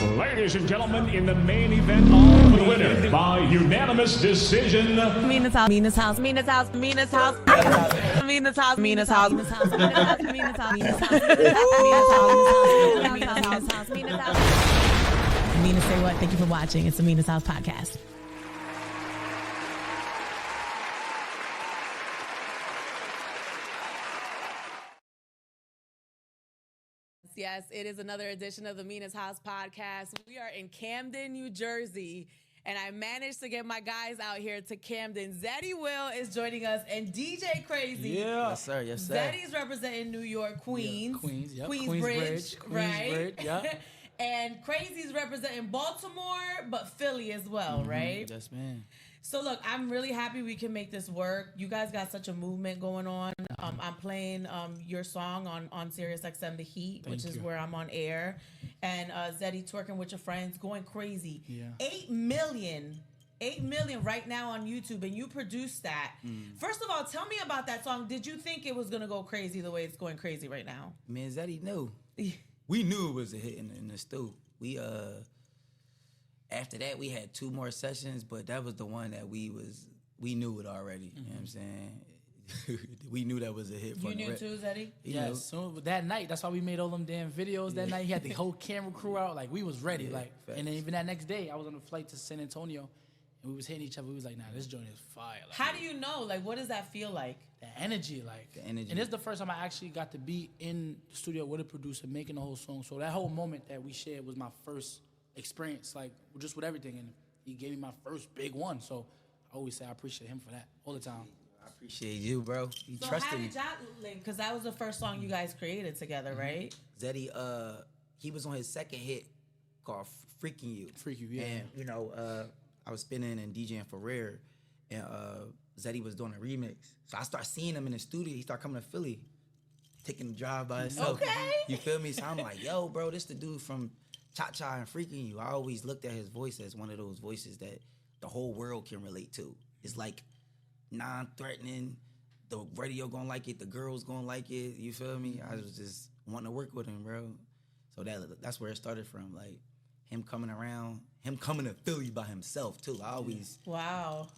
Ladies and gentlemen, in the main event, all the winner by unanimous decision. Mina's house, Mina's house, Mina's house, Mina's house, Mina's house, Mina's house, Mina's house, Mina's house, Mina's house, Mina's house, Mina's house, Mina's house. Mina, say what? Thank you for watching. It's the Mina's House podcast. Yes, it is another edition of the Mina's House podcast. We are in Camden, New Jersey, and I managed to get my guys out here to Camden. Zeddy Will is joining us, and DJ Crazy. Yeah. Yes, sir. Yes, sir. Zeddy's representing New York, Queens. Yeah, Queens, yep. Queensbridge, right? Queensbridge, yeah. And Crazy's representing Baltimore, but Philly as well, right? Yes, man. So look, I'm really happy we can make this work. You guys got such a movement going on. I'm playing your song on Sirius XM The Heat, which is where I'm on air. And Zeddy Twerkin With Ya Friends, going crazy. Yeah. 8 million right now on YouTube, and you produced that. First of all, tell me about that song. Did you think it was gonna go crazy the way it's going crazy right now? Man, Zeddy knew. We knew it was a hit in the stew. We after that we had 2 more sessions, but that was the one that we knew it already. You know what I'm saying? We knew that was a hit. You knew too, Zeddy? Yeah. So that night, that's why we made all them damn videos. That night, he had the whole camera crew out. Like, we was ready. Yeah, like, and then even that next day, I was on a flight to San Antonio, and we was hitting each other. We was like, nah, this joint is fire. Like, How do you know? Like, what does that feel like? The energy, like. The energy. And this is the first time I actually got to be in the studio with a producer making the whole song. So that whole moment that we shared was my first experience, like, just with everything. And he gave me my first big one. So I always say I appreciate him for that all the time. I appreciate you, bro. You So trusted how me. did y'all link? Because that was the first song you guys created together, right? Zeddy, he was on his second hit called Freaking You. Freak You, yeah. And, you know, I was spinning and DJing for Rare, and Zeddy was doing a remix. So I started seeing him in the studio. He started coming to Philly, taking a drive by himself. Okay. You feel me? So I'm like, yo, bro, this the dude from Cha-Cha and Freaking You. I always looked at his voice as one of those voices that the whole world can relate to. It's like non-threatening. The radio gonna like it. The girls gonna like it. You feel me? I was just wanting to work with him, bro. So that's where it started from. Like him coming around, him coming to Philly by himself too. I always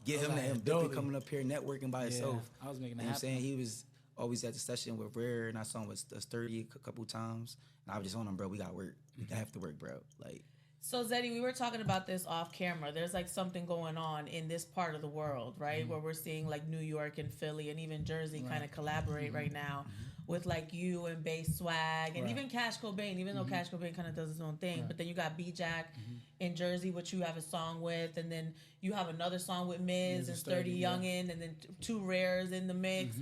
get him to him coming up here networking by himself. I was making that You know what I'm happen. saying? He was always at the session with Rare, and I saw him with Sturdy a couple times. And I was just on him, bro. We got work. We have to work, bro. Like. So Zeddy, we were talking about this off camera. There's like something going on in this part of the world, right? Where we're seeing like New York and Philly and even Jersey kind of collaborate right now with like you and Bass Swag and even Cash Cobain, even though Cash Cobain kind of does his own thing. But then you got B-Jack in Jersey, which you have a song with, and then you have another song with Miz and Sturdy Youngin, and then 2 Rares in the mix.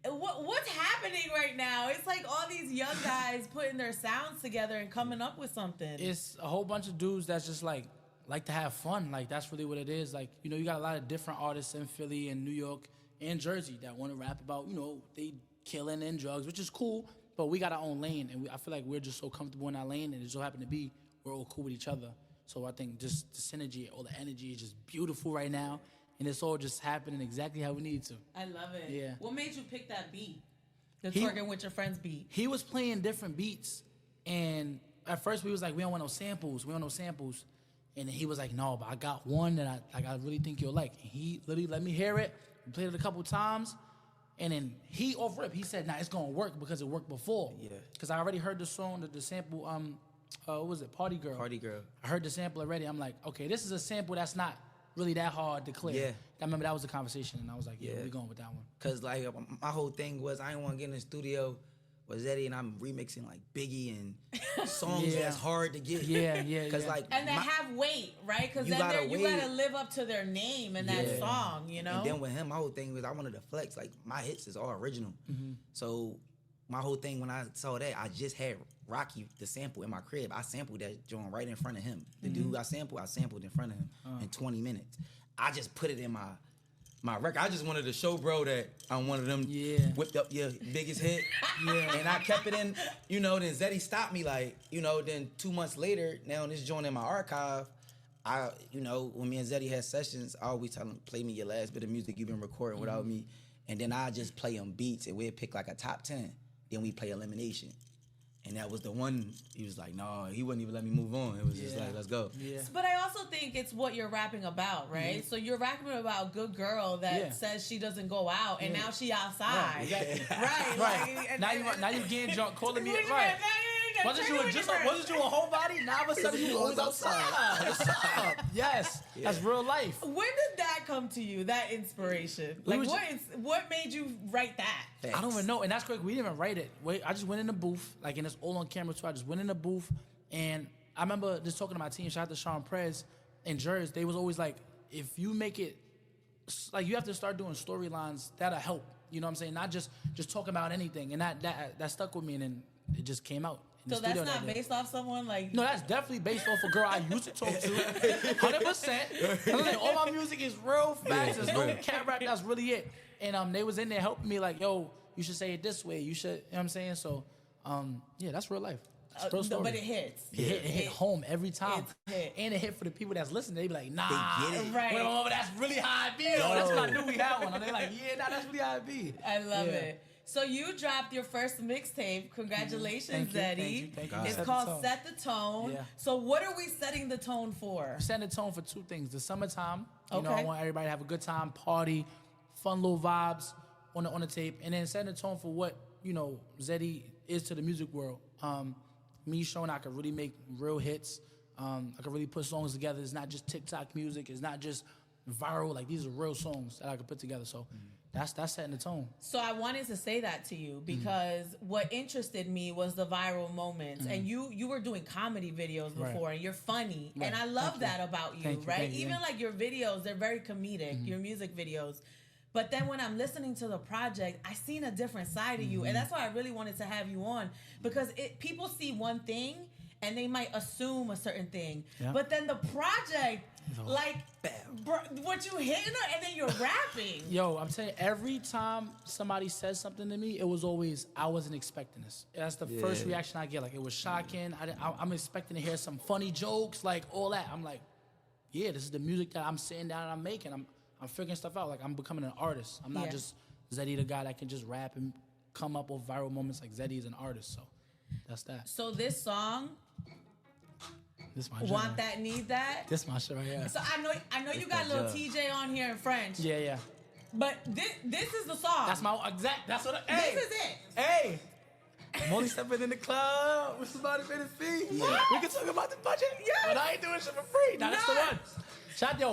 What's happening right now? It's like all these young guys putting their sounds together and coming up with something. It's a whole bunch of dudes that's just like to have fun. Like, that's really what it is. Like, you know, you got a lot of different artists in Philly and New York and Jersey that want to rap about, you know, they killing and drugs, which is cool, but we got our own lane, and I feel like we're just so comfortable in our lane, and it so happen to be we're all cool with each other. So I think just the synergy, all the energy is just beautiful right now, and it's all just happening exactly how we need to. I love it. Yeah. What made you pick that beat? The Twerkin With Ya Friends beat. He was playing different beats, and at first we was like, we don't want no samples. And then he was like, no, but I got one that I really think you'll like. And he literally let me hear it. We played it a couple times, and then he off rip, he said, nah, it's gonna work because it worked before. Yeah. Because I already heard the song, the sample, what was it, Party Girl? Party Girl. I heard the sample already. I'm like, okay, this is a sample that's not really that hard to clear. Yeah. I remember that was the conversation, and I was like, yeah, we're going with that one. Cause like my whole thing was I didn't want to get in the studio with Zeddy and I'm remixing like Biggie and songs that's hard to get. Yeah. Cause like And they have weight, right? Because You then gotta you gotta live up to their name in that song, you know? And then with him, my whole thing was I wanted to flex. Like my hits is all original. So my whole thing when I saw that, I just had Rocky the sample in my crib. I sampled that joint right in front of him. The dude I sampled in front of him in 20 minutes. I just put it in my record. I just wanted to show bro that I'm one of them whipped up your biggest hit. And I kept it in, you know, then Zeddy stopped me like, you know, then 2 months later, now this joint in my archive, you know, when me and Zeddy had sessions, I always tell him, play me your last bit of music you've been recording without me. And then I just play them beats and we'd pick like a top 10. Then we play elimination. And that was the one, he was like, no, he wouldn't even let me move on. It was just like, let's go. Yeah. But I also think it's what you're rapping about, right? Mm-hmm. So you're rapping about a good girl that says she doesn't go out, and now she outside. Right. Right. Like, now you getting drunk, calling me. What you Right. mean? Wasn't you a homebody? Now all of a sudden you always outside. What's up? Yes. That's real life. When did that come to you, that inspiration? Like, what made you write that? Facts. I don't even know. And that's quick. We didn't even write it. I just went in the booth, like, and it's all on camera too. I just went in the booth, and I remember just talking to my team, shout out to Sean Prez and Jers. They was always like, if you make it, like, you have to start doing storylines that'll help. You know what I'm saying? Not just talking about anything. And that stuck with me, and then it just came out. So that's not based off someone like... No, that's definitely based off a girl I used to talk to. 100%. All my music is real facts. There's no cat rap. That's really it. And they was in there helping me like, yo, you should say it this way. You should, you know what I'm saying? So, yeah, that's real life. It's real story. But it hits. It hit home every time. Hit. And it hit for the people that's listening. They be like, nah. They get it. Right. Well, that's really how it be. That's what I knew we had one. And they like, yeah, nah, that's really how it be. I love it. So you dropped your first mixtape. Congratulations, Zeddy. Thank you. It's called Set the Tone. Yeah. So what are we setting the tone for? Setting the tone for two things. The summertime. You know, Okay. I want everybody to have a good time, party, fun little vibes on the tape. And then setting the tone for what, you know, Zeddy is to the music world. Me showing I could really make real hits. I could really put songs together. It's not just TikTok music. It's not just viral. Like, these are real songs that I could put together. So that's setting the tone. So I wanted to say that to you because what interested me was the viral moments. And you were doing comedy videos before, and you're funny. Right. And I love that about you, right? Thank you. Even like your videos, they're very comedic, your music videos. But then when I'm listening to the project, I seen a different side of you. And that's why I really wanted to have you on, because people see one thing and they might assume a certain thing. Yeah. But then the project, like, what you hitting her and then you're rapping. Yo, I'm telling you, every time somebody says something to me, it was always, I wasn't expecting this. That's the first reaction I get. Like, it was shocking. I'm expecting to hear some funny jokes, like, all that. I'm like, yeah, this is the music that I'm sitting down and I'm making. I'm figuring stuff out. Like, I'm becoming an artist. I'm not just Zeddy, the guy that can just rap and come up with viral moments. Like, Zeddy is an artist, so that's that. So this song, This my shit. Want That, Need That. This my shit right here. So I know you got little TJ on here in French. Yeah. But this is the song. That's my exact. That's what. Hey, This is it. Hey, I'm only stepping in the club with somebody for the fee. Yeah. We can talk about the budget. Yes. But I ain't doing shit for free. Now that's the one.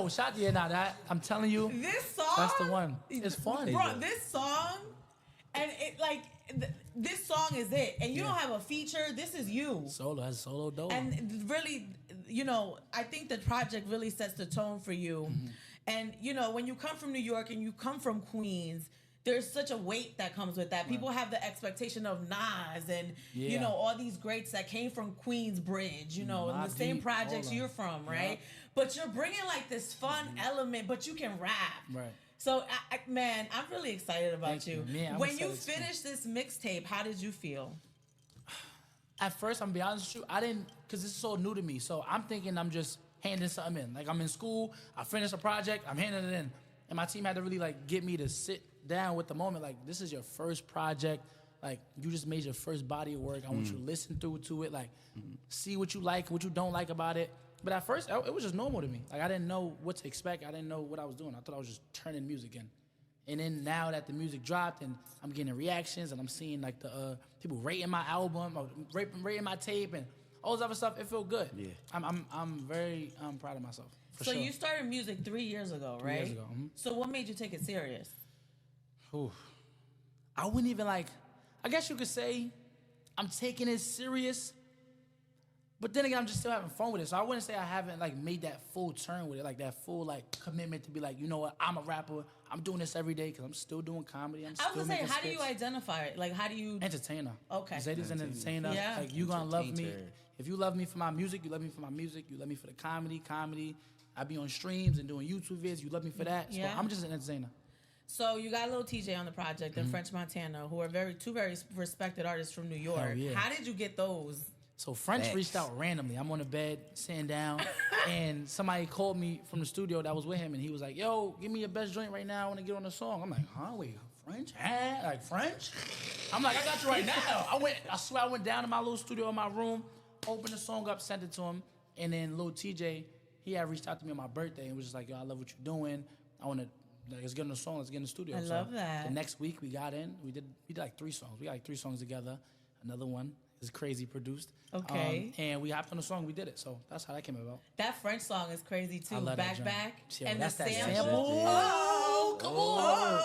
Shot, yeah, now that I'm telling you, This song. that's the one. It's fun, Bro, this song, and it like this song is it. And you don't have a feature. This is you. Solo, that's solo dope. And really, you know, I think the project really sets the tone for you. And, you know, when you come from New York and you come from Queens, there's such a weight that comes with that. People have the expectation of Nas and, you know, all these greats that came from Queensbridge, you know, and the same projects you're from, right? But you're bringing, like, this fun element, but you can rap. Right. So, man, I'm really excited about Thank you. you. Man, I'm When you excited too. finished this mixtape, how did you feel? At first, I'm gonna be honest with you, I didn't, because this is so new to me. So I'm thinking I'm just handing something in. Like, I'm in school, I finished a project, I'm handing it in. And my team had to really, like, get me to sit down with the moment. Like, this is your first project. Like, you just made your first body of work. I want you to listen through to it, like, see what you like, what you don't like about it. But at first, it was just normal to me. Like, I didn't know what to expect. I didn't know what I was doing. I thought I was just turning music in. And then now that the music dropped and I'm getting reactions and I'm seeing, like, the people rating my album or rating my tape and all this other stuff, it felt good. Yeah. I'm very proud of myself. So sure. you started music 3 years ago, right? 3 years ago. So what made you take it serious? Ooh. I wouldn't even, like, I guess you could say I'm taking it serious, but then again, I'm just still having fun with it. So I wouldn't say I haven't, like, made that full turn with it, like that full, like, commitment to be like, you know what, I'm a rapper. I'm doing this every day because I'm still doing comedy. I was gonna say, how do you identify it? Like, how do you? Entertainer. Okay. Zeddy's an entertainer. Yeah. Like, you gonna love me. Entertainer. If you love me for my music, you love me for my music. You love me for the comedy. I be on streams and doing YouTube vids. You love me for that. So Yeah. I'm just an entertainer. So you got Lil TJ on the project and French Montana, who are two very respected artists from New York. yeah. How did you get those? So French Facts. reached out randomly. I'm on the bed, sitting down, and somebody called me from the studio that was with him, and he was like, yo, give me your best joint right now. I want to get on the song. I'm like, huh? Wait, French? Like French? I'm like, I got you right now. I swear I went down to my little studio in my room, opened the song up, sent it to him, and then Lil TJ, he had reached out to me on my birthday and was just like, yo, I love what you're doing. I want to, like, let's get in the song, let's get in the studio. I love that. The next week we got in, we did like 3 songs. We got like 3 songs together. Another one is Crazy produced. Okay. And we hopped on the song, we did it. So that's how that came about. That French song is crazy too. I love that joint. Back. Yo, And that's the that sample. sample. Oh, come on.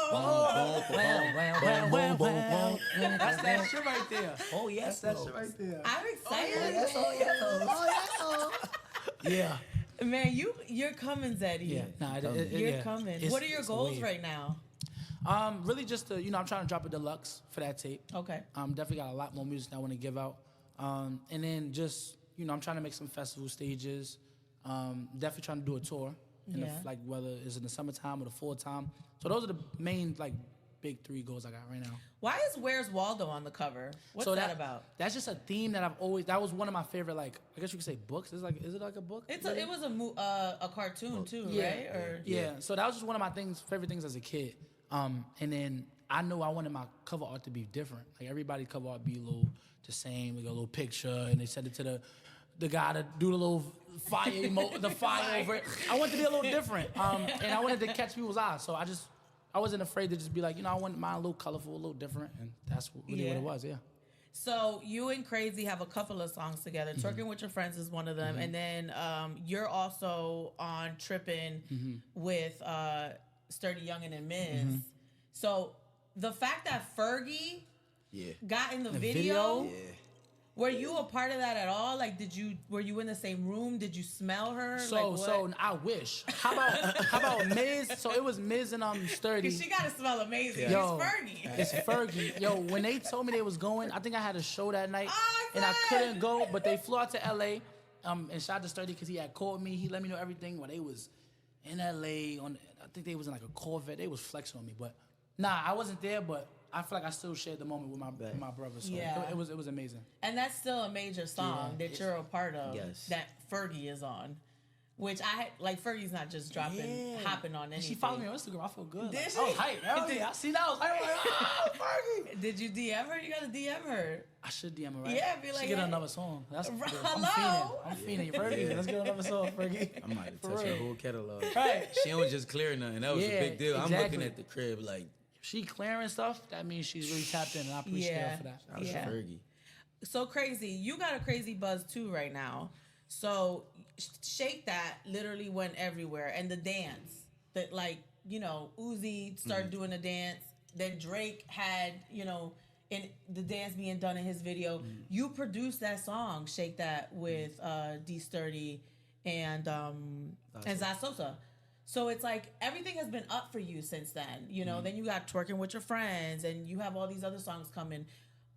That's that shit right there. Oh yes, That's that shit right there. I'm excited. Yeah. Man, you're coming, Zeddy. Yeah. Nah, You're coming. It's- What are your it's a goals wave. right now? Really just to, I'm trying to drop a deluxe for that tape. Okay. Definitely got a lot more music that I want to give out. And then just, I'm trying to make some festival stages. Definitely trying to do a tour. Like whether it's in the summertime or the fall time. So those are the main big 3 goals I got right now. Why is Where's Waldo on the cover? What's that about? That's just a theme that that was one of my favorite, I guess you could say books. Is it like a book? It was a cartoon too, right? Or Yeah. So that was just one of my favorite things as a kid. And then I knew I wanted my cover art to be different. Like everybody's cover art be a little the same. We got a little picture, and they send it to the guy to do the little fire the fire over it. I wanted to be a little different, and I wanted to catch people's eyes. So I wasn't afraid to just be like, I want mine a little colorful, a little different, and that's really what it was. Yeah. So you and Crazy have a couple of songs together. Twerkin With Your Friends is one of them, and then you're also on Trippin' with Sturdy Youngin and Miz. So the fact that Fergie got in the video. Yeah. Were you a part of that at all? Like, were you in the same room? Did you smell her? So I wish. How about Miz? So it was Miz and Sturdy. Cause she gotta smell amazing. Yo, It's Fergie. It's Fergie. Yo, when they told me they was going, I think I had a show that night, and I son. couldn't go. But they flew out to LA. And shout out to Sturdy because he had called me. He let me know everything when they was in LA. I think they was in like a Corvette. They was flexing on me, but nah, I wasn't there. But I feel like I still shared the moment with my brother. So Yeah. it was amazing. And that's still a major song that you're a part of. Yes. That Fergie is on. Which Fergie's not just hopping on anything. She followed me on Instagram. I feel good. Did she? Oh, hype. Hell yeah. I see that. I was like, oh, Fergie. Did you DM her? You gotta DM her. I should DM her, right? Yeah, be like, She get hey. another song. That's good. Hello? I'm fiending. Fergie, let's get another song, Fergie. I might have touched her whole catalog. Right. She don't just clear nothing. That was a big deal. I'm exactly. looking at the crib like, She clearing stuff, that means she's really tapped in, and I appreciate her for that. I was Fergie. So Crazy, you got a crazy buzz too right now. So Shake That literally went everywhere, and the dance that Uzi started doing the dance. Then Drake had in the dance being done in his video. You produced that song Shake That with D Sturdy and Zaz Sosa. So it's like everything has been up for you since then. Then you got Twerkin With Your Friends, and you have all these other songs coming.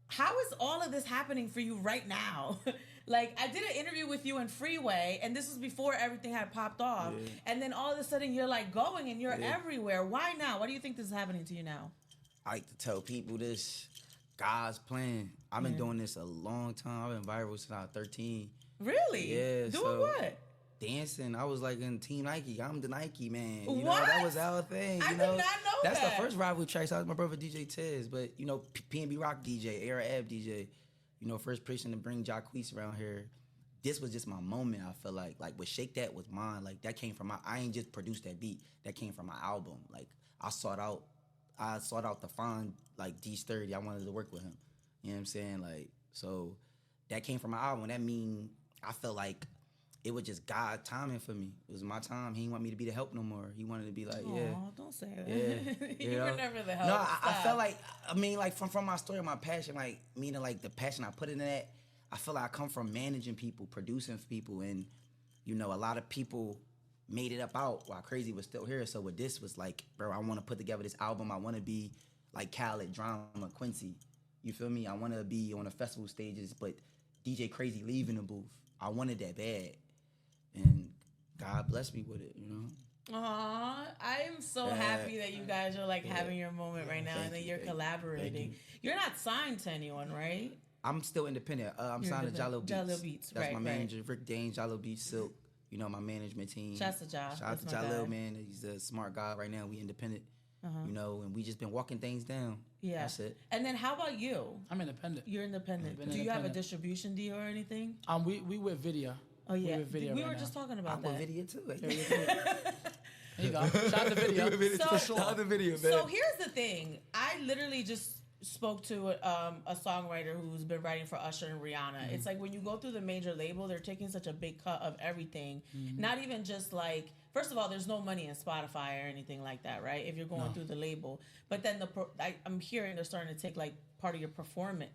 How is all of this happening for you right now? I did an interview with you in Freeway, and this was before everything had popped off. Yeah. And then all of a sudden you're going and you're everywhere. Why now? Why do you think this is happening to you now? I like to tell people this. God's plan. I've been doing this a long time. I've been viral since I was 13. Really? Yeah. Doing what? Dancing. I was in Team Nike. I'm the Nike man. What? That was our thing. I did not know That's that. the first rivalry track. So I was my brother DJ Tez, but P&B Rock DJ, Era Ab DJ. First person to bring Jacquees around here. This was just my moment. I feel like with Shake That was mine. That came from I ain't just produced that beat. That came from my album. I sought out to find D Sturdy. I wanted to work with him. You know what I'm saying? So that came from my album. That mean I felt like it was just God timing for me. It was my time. He didn't want me to be the help no more. He wanted to be Don't say that. Yeah. You were never the help. No, I felt from my story, my passion, meaning the passion I put into that, I feel like I come from managing people, producing for people, and a lot of people made it up out while Crazy was still here. So with this was bro, I want to put together this album. I want to be like Khaled, Drama, Quincy. You feel me? I want to be on the festival stages, but DJ Crazy leaving the booth. I wanted that bad. And God blessed me with it, Aw, I am so happy that you guys are having your moment right now and that you're collaborating. You're not signed to anyone, right? I'm still independent. I'm signed to Jalo Beats. Jalo Beats, That's right, my manager, Rick Dane, Jalo Beats, Silk. My management team. Shouts to Ja. Shout out to Jalil, man. He's a smart guy right now. We independent. you know, and we just been walking things down. Yeah. That's it. And then how about you? I'm independent. You're independent. Been Do you have a independent. distribution deal or anything? We with Vidya. Oh yeah, with Vidya we right were now. just talking about I'm that. a video too. There you go. Shout out to Vidya. So- for sure. Shout out to video, man. So here's the thing. I literally just spoke to a songwriter who's been writing for Usher and Rihanna. It's like when you go through the major label, they're taking such a big cut of everything. Not even just like, first of all, there's no money in Spotify or anything like that, right? If you're going through the label. But then I'm hearing they're starting to take like part of your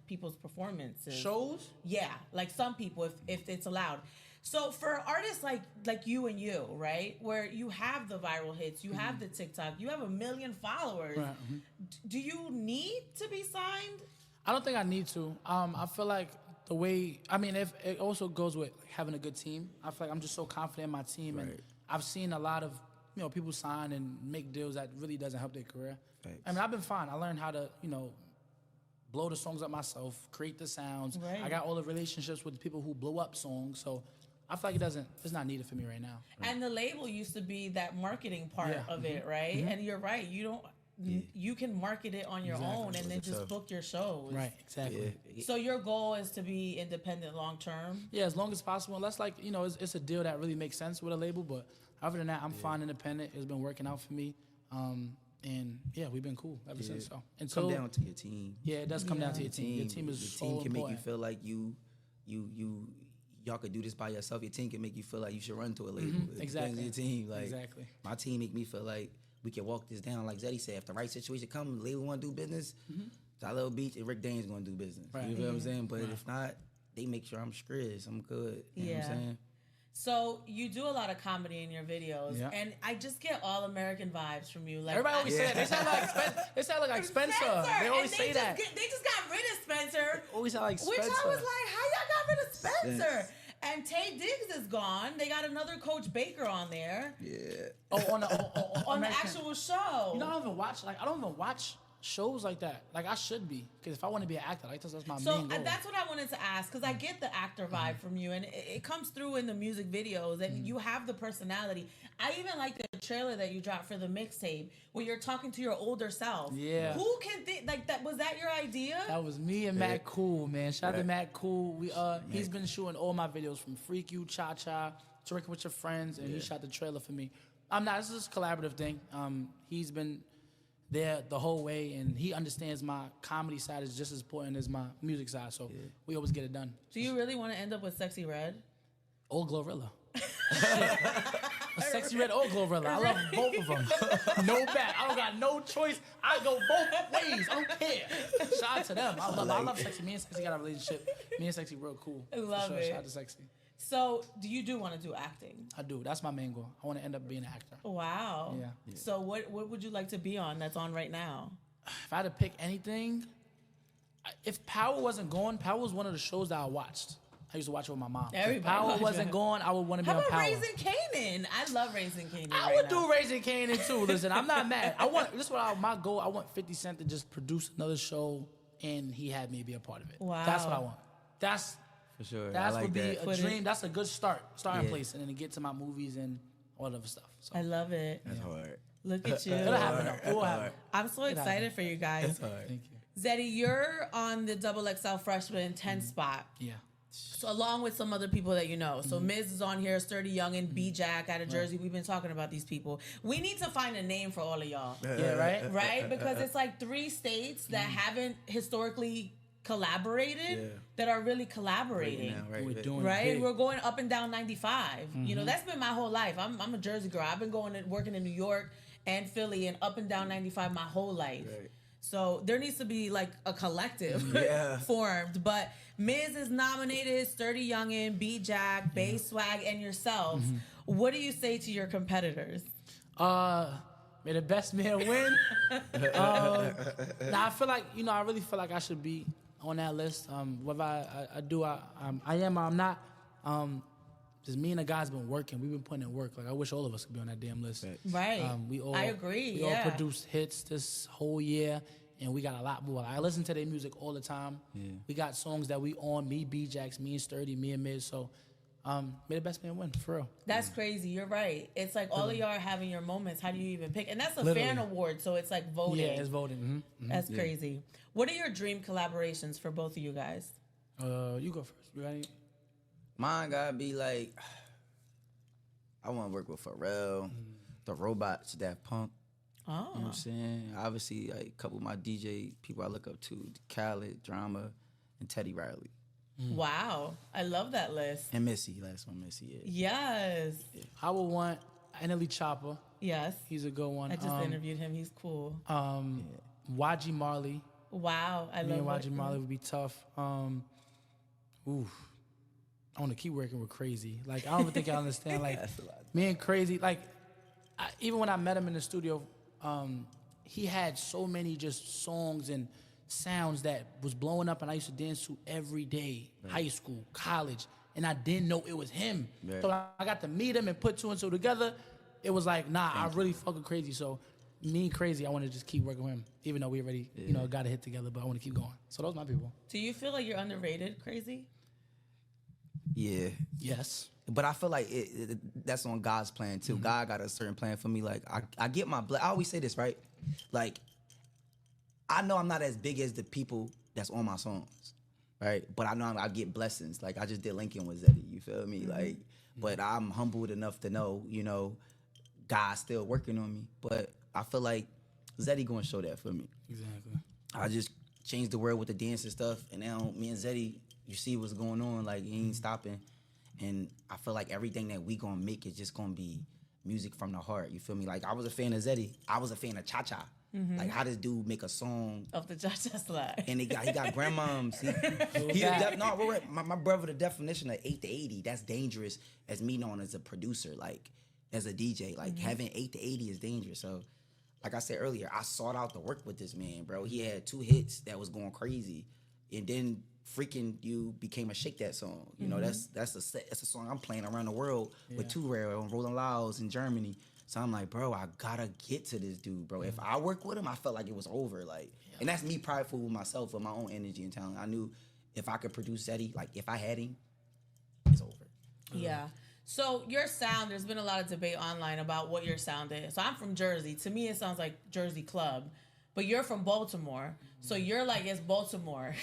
people's performances. Shows? Yeah, like some people, if it's allowed. So for artists like you and you, right, where you have the viral hits, you have the TikTok, you have 1 million followers. Right. Do you need to be signed? I don't think I need to. I feel like the way, I mean, if it also goes with like, having a good team. I feel like I'm just so confident in my team, and I've seen a lot of people sign and make deals that really doesn't help their career. Thanks. I mean, I've been fine. I learned how to blow the songs up myself, create the sounds. Right. I got all the relationships with people who blow up songs, so I feel like it's not needed for me right now. And the label used to be that marketing part Yeah. of it, right? And you're right. You can market it on your own and then just book your shows. Right, exactly. So your goal is to be independent long term. Yeah, as long as possible. Unless it's a deal that really makes sense with a label. But other than that, I'm fine independent. It's been working out for me. And yeah, we've been cool ever since. So Come down to your team. Yeah, it does come down to your team. Your team is Your so team can important. make you feel like y'all could do this by yourself. Your team can make you feel like you should run to a label. It Exactly. depends on your team. Like, Exactly. My team make me feel like we can walk this down. Like Zeddy said, if the right situation comes, the label want to do business, Tyler Beach and Rick Dane's going to do business. Right. You feel what I'm saying? But if not, they make sure I'm scrizz. I'm good. You know what I'm saying? So you do a lot of comedy in your videos, Yeah. and I just get all American vibes from you. Like Everybody always say that. They sound like Spencer. They always say that. They just got rid of Spencer. Always sound like Which Spencer. I was like, how y'all got rid of Spencer? And Tay Diggs is gone. They got another Coach Baker on there Yeah. Oh, on on the American. actual show. You know, I don't even watch shows like that. Like I should be, because if I want to be an actor, like that's my So main goal. that's what I wanted to ask, because I get the actor vibe from you, and it comes through in the music videos, and you have the personality. I even like the trailer that you dropped for the mixtape, where you're talking to your older self. Yeah. Who can think like that? Was that your idea? That was me and Matt Cool, man. Shout out to Matt Cool. He's been shooting all my videos from Freak You, Cha Cha, Twerkin With Your Friends, and he shot the trailer for me. This is a collaborative thing. He's been there the whole way, and he understands my comedy side is just as important as my music side, so we always get it done. Do you really want to end up with Sexy Red? Or Glorilla. Sexy Red or Glorilla. I love both of them. No bet. I don't got no choice. I go both ways. I don't care. Shout out to them. I love Sexy. Me and Sexy got a relationship. Me and Sexy real cool. I love For sure. it. Shout out to Sexy. So, do you want to do acting? I do. That's my main goal. I want to end up being an actor. Wow. Yeah. So, what would you like to be on that's on right now? If I had to pick anything, if Power wasn't gone, Power was one of the shows that I watched. I used to watch it with my mom. Everybody If Power watched wasn't it. gone, I would want to be How on about Power. Raising Kanan? I love Raising Kanan. I would do Raising Kanan too. Listen, I'm not mad. This is my goal. I want 50 Cent to just produce another show, and he had me be a part of it. Wow. That's what I want. That's For sure. That I like would be that. a dream. That's a good starting Yeah. place, and then to get to my movies and all that other stuff. So I love it. That's hard. Look at you. it'll happen. Though. It will happen. I'm so excited for you guys. Hard. Thank you. Zeddy, you're on the XXL freshman 10 spot. Yeah. So along with some other people that you know. So Miz is on here, Sturdy Youngin, B-Jack out of Jersey. We've been talking about these people. We need to find a name for all of y'all. Yeah. Right. Right? Because it's like 3 states that haven't historically collaborated that are really collaborating. Now, right, We're right. doing Right, big. we're going up and down 95. You know, that's been my whole life. I'm a Jersey girl. I've been going and working in New York and Philly and up and down 95 my whole life. Right. So there needs to be like a collective Yeah. formed. But Miz is nominated, Sturdy Youngin, B-Jack, Bass Swag, and yourself. What do you say to your competitors? May the best man win. I feel like I really feel like I should be on that list. Whether I do, I am, I'm not. Just me and the guys been working. We've been putting in work. Like I wish all of us could be on that damn list. Right. I agree. We all produced hits this whole year, and we got a lot more. I listen to their music all the time. Yeah. We got songs that we on. Me, B-Jax, me and Sturdy, me and Miz. So may the best man win, for real. That's crazy. You're right. It's like all of y'all are having your moments. How do you even pick? And that's a Literally. fan award, so it's like voting. Yeah, it's voting. That's crazy. What are your dream collaborations for both of you guys? You go first. You got any? Mine gotta be like, I want to work with Pharrell, the Robots, Daft Punk. Oh. You know what I'm saying? Obviously, like a couple of my DJ people I look up to, Khaled, Drama, and Teddy Riley. Wow. I love that list. And Missy, last one, Missy. Yes. I would want NLE Chopper. Yes. He's a good one. I just interviewed him. He's cool. YG Marley. Wow. I Me love and what- YG Marley would be tough. I want to keep working with Crazy. Like, I don't even think I understand. Like, me and Crazy, like, even when I met him in the studio, he had so many just songs and sounds that was blowing up, and I used to dance to every day, high school, college, and I didn't know it was him. Right. So I got to meet him and put two and two together. It was like, nah, I really fuck with Crazy. So me and Crazy, I want to just keep working with him, even though we already, got a hit together, but I want to keep going. So those are my people. Do you feel like you're underrated, Crazy? Yeah. Yes. But I feel like that's on God's plan too. God got a certain plan for me. Like I get my I always say this, right? Like I know I'm not as big as the people that's on my songs, right? But I know I get blessings. Like I just did Lincoln with Zeddy, you feel me? Like, but I'm humbled enough to know, God's still working on me. But I feel like Zeddy gonna show that for me. Exactly. I just changed the world with the dance and stuff, and now me and Zeddy, you see what's going on. Like he ain't stopping. And I feel like everything that we gonna make is just gonna be music from the heart. You feel me? Like I was a fan of Zeddy. I was a fan of Cha Cha. Like how this dude make a song Of the Cha-Cha slide. and he got grandmoms. My brother, the definition of 8 to 80, that's dangerous as me knowing as a producer, like as a DJ. Like having 8 to 80 is dangerous. So like I said earlier, I sought out to work with this man, bro. He had 2 hits that was going crazy. And then Freaking You became a Shake That song. You know, that's a song I'm playing around the world with 2 Rare and Rolling Louds in Germany. So I'm like, bro, I gotta get to this dude, bro. If I work with him, I felt like it was over. Like, and that's me prideful with myself, with my own energy and talent. I knew if I could produce Zeddy, like if I had him, it's over. Yeah. So your sound, there's been a lot of debate online about what your sound is. So I'm from Jersey. To me, it sounds like Jersey Club. But you're from Baltimore. So you're like, it's Baltimore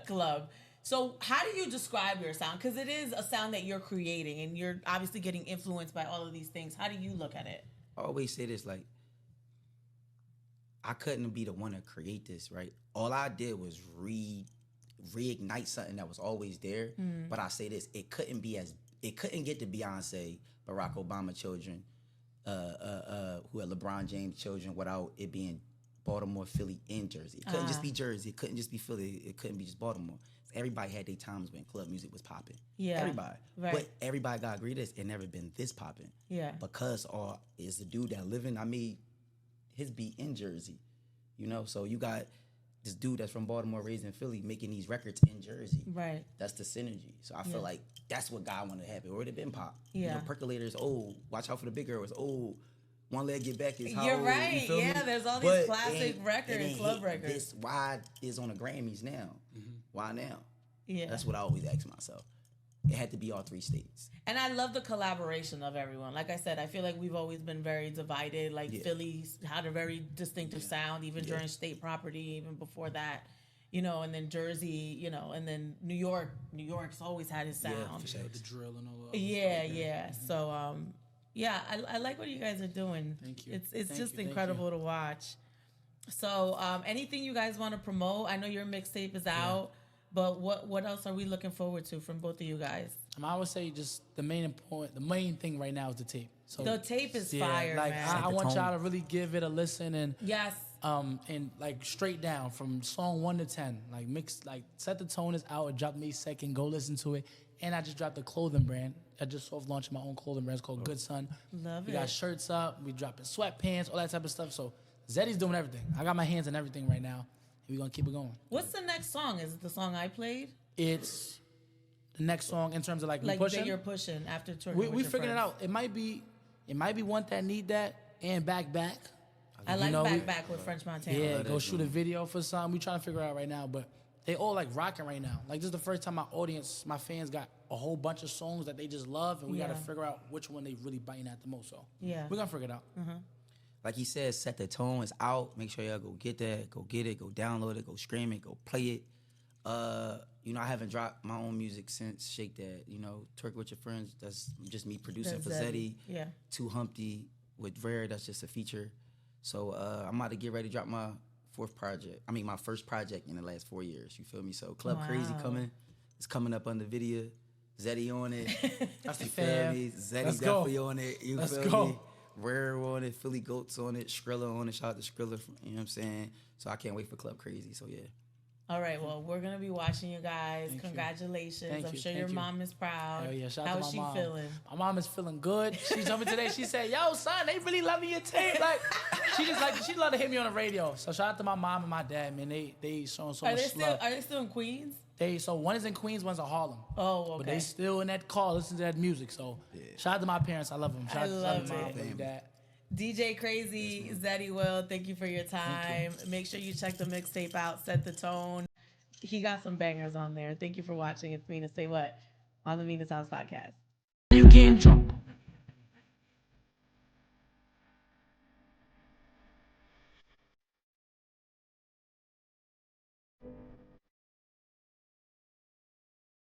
Club. So how do you describe your sound? Because it is a sound that you're creating, and you're obviously getting influenced by all of these things. How do you look at it? I always say this, like, I couldn't be the one to create this, right? All I did was reignite something that was always there. But I say this, it couldn't get to Beyonce, Barack Obama children, who had LeBron James children without it being Baltimore, Philly, and Jersey. It couldn't just be Jersey. It couldn't just be Philly. It couldn't be just Baltimore. Everybody had their times when club music was popping. Yeah. Everybody. Right. But everybody got to agree this. It never been this popping. Yeah. Because is the dude that living, I made his beat in Jersey. So you got this dude that's from Baltimore, raised in Philly, making these records in Jersey. Right. That's the synergy. So I feel like that's what God wanted to happen. Or it had been pop. Yeah. Percolators, watch out for the big girls. One Leg Get Back is how You're right. You feel me? There's all these classic records, club records. This why is on the Grammys now? Why now? Yeah. That's what I always ask myself. It had to be all 3 states. And I love the collaboration of everyone. Like I said, I feel like we've always been very divided. Like Philly's had a very distinctive sound, even during state property, even before that. And then Jersey, and then New York's always had his sound. Yeah, for sure. The drill and all that. Yeah. So, I like what you guys are doing. Thank you. It's just incredible to watch. So, anything you guys want to promote? I know your mixtape is out, but what else are we looking forward to from both of you guys? I would say just the main thing right now is the tape. So The tape is fire, like man. I want y'all to really give it a listen and Yes. and like straight down from song 1 to 10, like Set the Tone is out. It dropped May 2nd. Go listen to it. And I just dropped a clothing brand. I just soft launched my own clothing brand. It's called Good Son. Love we it. got shirts up. We dropping sweatpants, all that type of stuff. So Zeddy's doing everything. I got my hands on everything right now. And we're gonna keep it going. What's the next song? Is it the song I played? It's the next song in terms of like That you're pushing after Twerkin We With Ya figuring it Friends. out. It might be Want That Need That and Back. I like Back with French Montana. Yeah, go shoot a video for something. We trying to figure it out right now, but they all like rocking right now. Like, this is the first time my fans got a whole bunch of songs that they just love, and we got to figure out which one they really biting at the most. So we're going to figure it out. Like he said, Set the Tone is out. Make sure y'all go get that, go get it, go download it, go stream it, go play it. You know, I haven't dropped my own music since Shake That. You know, Twerk With Your Friends, that's just me producing for Zeddy. Yeah. 2 Humpty with Rare, that's just a feature. So I'm about to get ready to drop my my first project in the last 4 years. You feel me? So Club Crazy coming. It's coming up on the video. Zeddy on it. That's the you feel fam. me? Zeddy Let's definitely go. on it. You Let's feel go. me? Rare on it. Philly Goats on it. Skrilla on it. Shout out to Skrilla. You know what I'm saying? So I can't wait for Club Crazy. So yeah. All right, well, we're going to be watching you guys. Congratulations. Thank I'm you. sure Thank your you. mom is proud. Hell yeah, shout out How to is my she mom. feeling? My mom is feeling good. She told me today, she said, yo, son, they really loving your tape. Like, she love to hit me on the radio. So shout out to my mom and my dad, man. They showing so much love. Are they still in Queens? So one is in Queens, one's in Harlem. Oh, okay. But they still in that car, listening to that music. So shout out to my parents. I love them. Shout out to love my mom, it. my dad. DJ Crazy, Zeddy Will, thank you for your time. Make sure you check the mixtape out, Set the Tone. He got some bangers on there. Thank you for watching. It's Mina Say What on the Mina's House podcast. You can't jump.